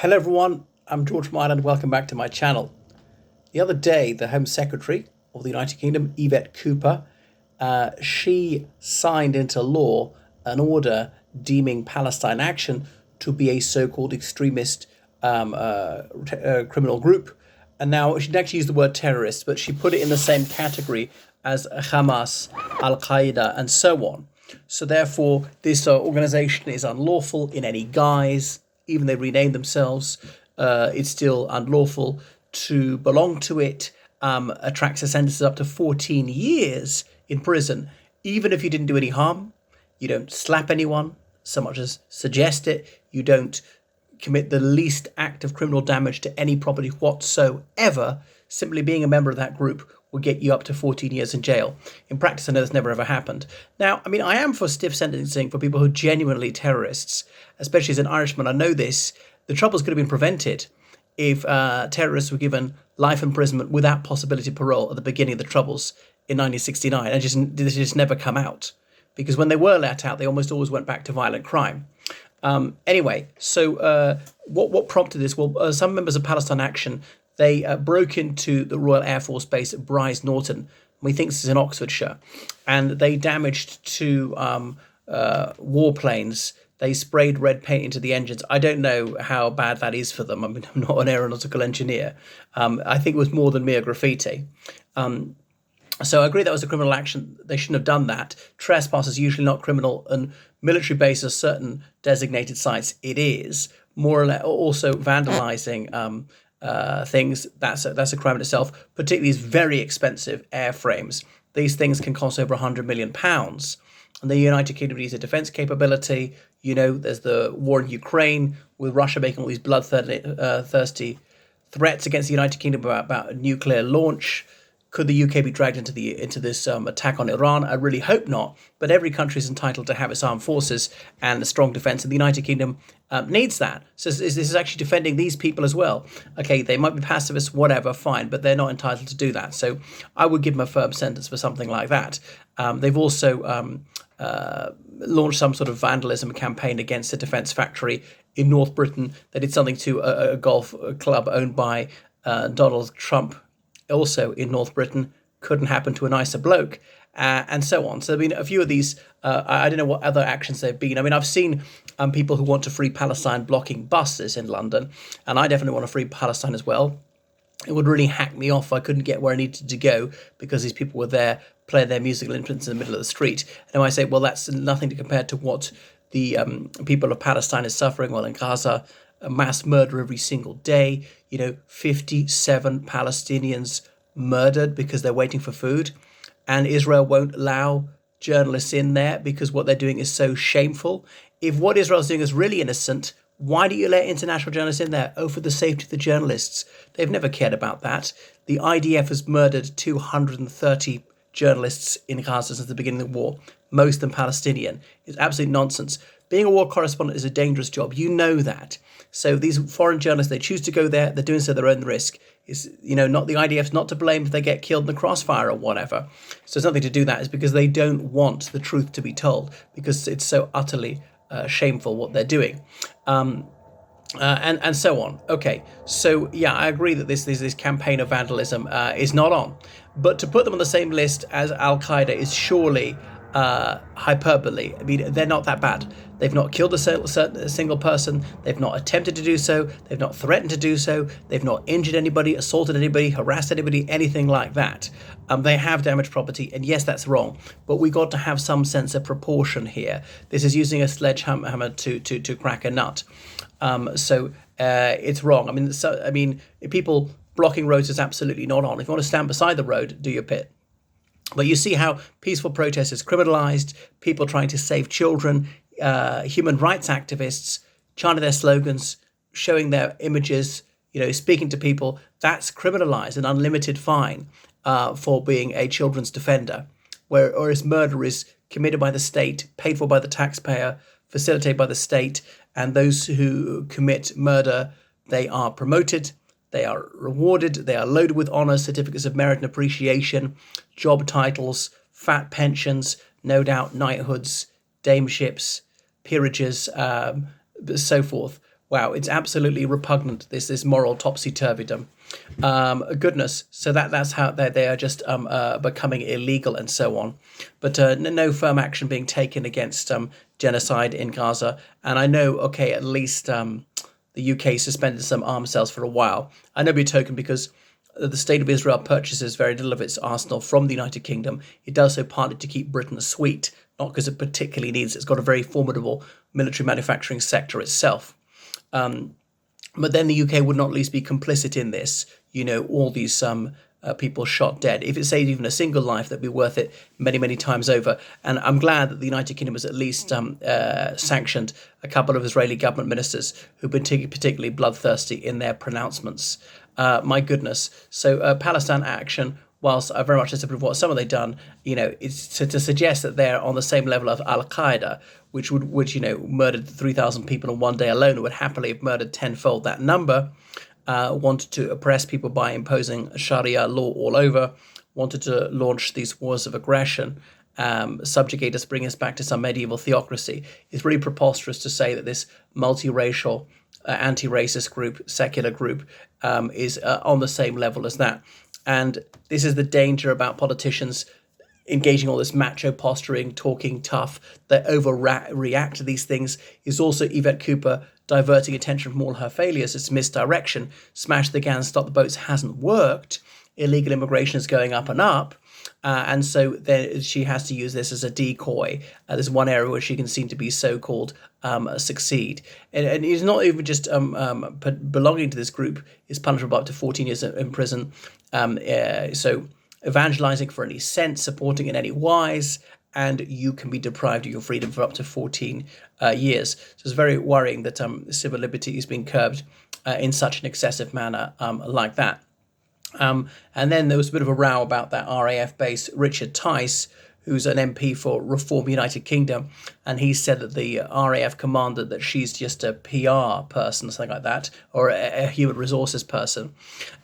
Hello everyone, I'm George Martin and welcome back to my channel. The other day, the Home Secretary of the United Kingdom, Yvette Cooper, she signed into law an order deeming Palestine Action to be a so-called extremist criminal group. And now she didn't actually use the word terrorist, but she put it in the same category as Hamas, Al-Qaeda, and so on. So therefore, this organization is unlawful in any guise. Even they rename themselves, it's still unlawful to belong to it. Attracts a sentences up to 14 years in prison, even if you didn't do any harm. You don't slap anyone so much as suggest it. You don't commit the least act of criminal damage to any property whatsoever. Simply being a member of that group will get you up to 14 years in jail. In practice, I know this never ever happened. Now, I mean, I am for stiff sentencing for people who are genuinely terrorists, especially as an Irishman. I know this. The troubles could have been prevented if terrorists were given life imprisonment without possibility of parole at the beginning of the troubles in 1969. And this just never come out. Because when they were let out, they almost always went back to violent crime. Anyway, so what prompted this? Well, some members of Palestine Action, they broke into the Royal Air Force Base at Brize Norton. We think this is in Oxfordshire. And they damaged two warplanes. They sprayed red paint into the engines. I don't know how bad that is for them. I mean, I'm not an aeronautical engineer. I think it was more than mere graffiti. So I agree that was a criminal action. They shouldn't have done that. Trespass is usually not criminal, and military bases, certain designated sites, it is. More or less, also vandalizing things, that's a crime in itself, particularly these very expensive airframes. These things can cost over £100 million. And the United Kingdom needs a defense capability. You know, there's the war in Ukraine with Russia making all these bloodthirsty threats against the United Kingdom about a nuclear launch. Could the UK be dragged into this attack on Iran? I really hope not. But every country is entitled to have its armed forces and a strong defence, and the United Kingdom needs that. So this is actually defending these people as well. Okay, they might be pacifists, whatever, fine, but they're not entitled to do that. So I would give them a firm sentence for something like that. They've also launched some sort of vandalism campaign against a defence factory in North Britain. They did something to a golf club owned by Donald Trump, also in North Britain. Couldn't happen to a nicer bloke, and so on. So there have been a few of these. I don't know what other actions there have been. I mean, I've seen people who want to free Palestine blocking buses in London, and I definitely want to free Palestine as well. It would really hack me off if I couldn't get where I needed to go because these people were there playing their musical instruments in the middle of the street. And I say, well, that's nothing to compare to what the people of Palestine is suffering. Well, in Gaza, a mass murder every single day. 57 Palestinians murdered because they're waiting for food. And Israel won't allow journalists in there because what they're doing is so shameful. If what Israel's doing is really innocent, why do you let international journalists in there? Oh, for the safety of the journalists. They've never cared about that. The IDF has murdered 230 journalists in Gaza since the beginning of the war, most of them Palestinian. It's absolute nonsense. Being a war correspondent is a dangerous job. You know that. So these foreign journalists, they choose to go there. They're doing so at their own risk. It's, not the IDF's not to blame if they get killed in the crossfire or whatever. So it's nothing to do that. It's because they don't want the truth to be told because it's so utterly shameful what they're doing. And so on. Okay, so yeah, I agree that this campaign of vandalism is not on. But to put them on the same list as Al-Qaeda is surely hyperbole. I mean, they're not that bad. They've not killed a single person. They've not attempted to do so. They've not threatened to do so. They've not injured anybody, assaulted anybody, harassed anybody, anything like that. They have damaged property, and yes, that's wrong. But we got to have some sense of proportion here. This is using a sledgehammer to crack a nut. So it's wrong. I mean, if people blocking roads is absolutely not on. If you want to stand beside the road, do your bit. But you see how peaceful protest is criminalized, people trying to save children, human rights activists chanting their slogans, showing their images, speaking to people. That's criminalized, an unlimited fine for being a children's defender, whereas murder is committed by the state, paid for by the taxpayer, facilitated by the state, and those who commit murder, they are promoted, they are rewarded, they are loaded with honours, certificates of merit and appreciation, job titles, fat pensions, no doubt knighthoods, dameships, peerages, so forth. Wow, it's absolutely repugnant. This moral topsy turvydom. Goodness, so that's how they are just becoming illegal and so on. But no firm action being taken against genocide in Gaza. And I know, okay, at least the UK suspended some arms sales for a while. I know, be a token, because the State of Israel purchases very little of its arsenal from the United Kingdom. It does so partly to keep Britain sweet, not because it particularly needs it. It's got a very formidable military manufacturing sector itself. But then the UK would not at least be complicit in this. All these people shot dead. If it saved even a single life, that'd be worth it many, many times over. And I'm glad that the United Kingdom has at least sanctioned a couple of Israeli government ministers who've been particularly bloodthirsty in their pronouncements. My goodness. So Palestine Action, whilst I very much disapprove of what some of they've done, it's to suggest that they're on the same level of Al Qaeda, which murdered 3,000 people in one day alone, who would happily have murdered tenfold that number. Wanted to oppress people by imposing Sharia law all over, wanted to launch these wars of aggression, subjugate us, bring us back to some medieval theocracy. It's really preposterous to say that this multiracial, anti-racist group, secular group, is on the same level as that. And this is the danger about politicians engaging all this macho posturing, talking tough, that overreact to these things. Is also Yvette Cooper diverting attention from all her failures. It's misdirection. Smash the cans, stop the boats hasn't worked. Illegal immigration is going up and up. And so then she has to use this as a decoy. There's one area where she can seem to be so-called succeed. And it's not even just belonging to this group is punishable up to 14 years in prison. So evangelizing for any sense, supporting in any wise, and you can be deprived of your freedom for up to 14 years. So it's very worrying that civil liberty is being curbed in such an excessive manner like that. And then there was a bit of a row about that RAF-based Richard Tice, who's an MP for Reform United Kingdom, and he said that the RAF commander, that she's just a PR person, something like that, or a human resources person.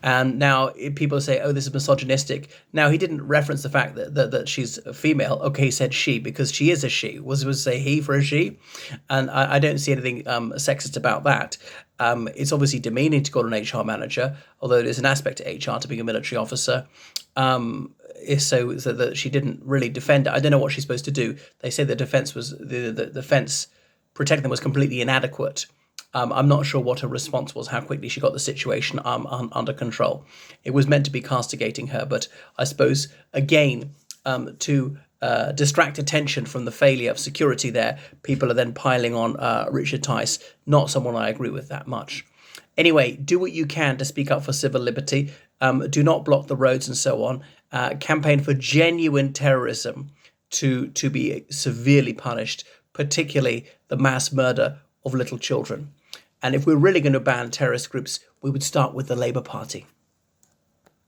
And now people say, oh, this is misogynistic. Now, he didn't reference the fact that she's a female. Okay, he said she, because she is a she. Was say he for a she? And I don't see anything sexist about that. It's obviously demeaning to call an HR manager, although there's an aspect to HR to being a military officer. So that she didn't really defend it. I don't know what she's supposed to do. They say the defense was the fence protecting them was completely inadequate. I'm not sure what her response was, how quickly she got the situation under control. It was meant to be castigating her, but I suppose again to distract attention from the failure of security there, people are then piling on Richard Tice, not someone I agree with that much. Anyway, do what you can to speak up for civil liberty. Do not block the roads and so on. Campaign for genuine terrorism to be severely punished, particularly the mass murder of little children. And if we're really going to ban terrorist groups, we would start with the Labour Party.